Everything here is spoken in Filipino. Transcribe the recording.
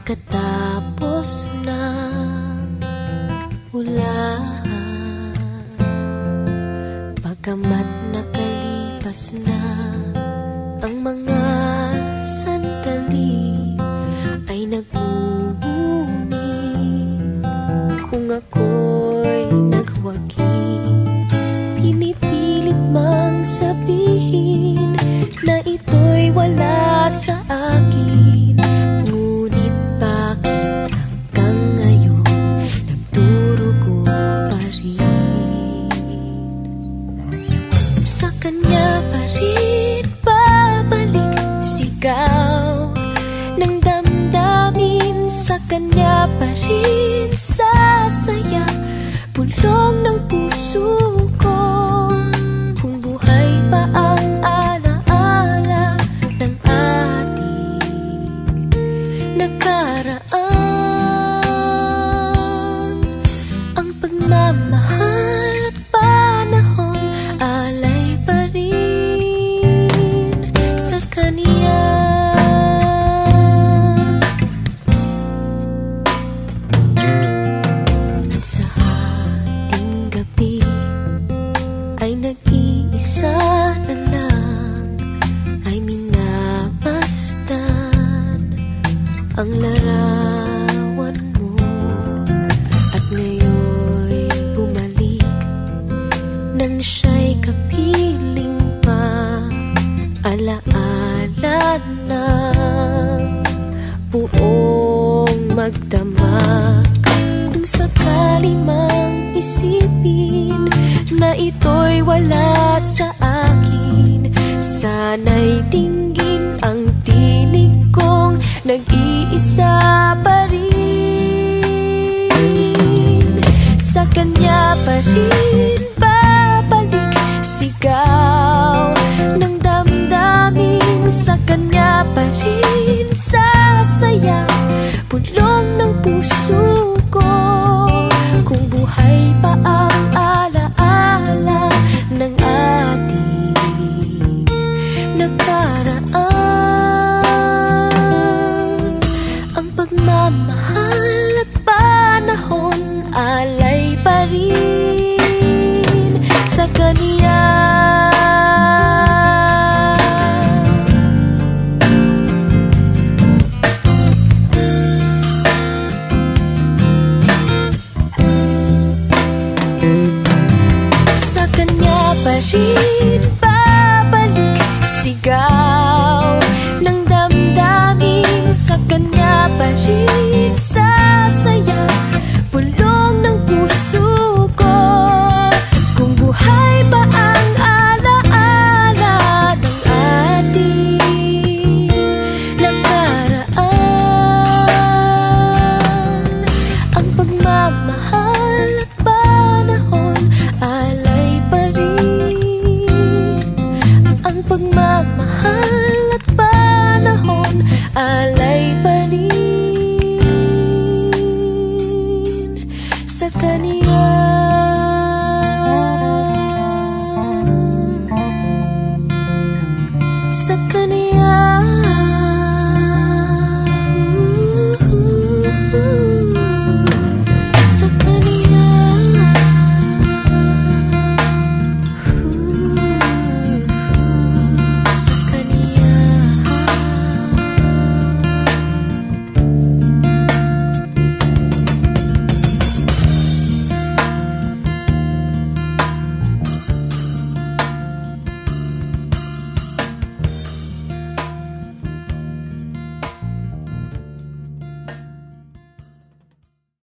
pagkatapos ng ulan, pagkamat nakalipas na ang mga sandali, ay nagmumuni kung ako'y nagwagi. Pinipilit mang sabihin na ito'y wala sa akin, ngunit bakit hanggang ngayon nagdurugo pa rin? Sa kanya pa rin babalik sigaw ng damdamin, sa kanya pa rin sasaya bulong ng puso ko. Kung buhay pa ang alaala ng ating nakaraan, ang pagmamahal at panahon alay pa rin sa kaniya. At sa ating gabi ay nag-iisa na lang, ay minabastan ang larawan mo. At ngayon'y bumalik nang siya'y kapiling pa, alaala ng buong magdamag. Kung sakali mang isipin na ito'y wala sa akin, sana'y dinggin ang tinig kong nag-iisa pa rin. Sa kanya pa rin babalik sigaw ng damdamin, sa kanya pa rin sasaya bulong ng puso ko. Kung buhay pa ang alaala ng ating nakaraan, ang pagmamahal at panahon alay pa rin sa kaniya. Sa kanya pa rin babalik sigaw ng damdamin, sa kanya pa rin sasaya bulong ng puso ko. Kung buhay pa ang alaala ng ating nakaraan, ang pagmamahal at panahon alay pa rin. Ang pagmamahal at panahon alay pa rin sa kaniya.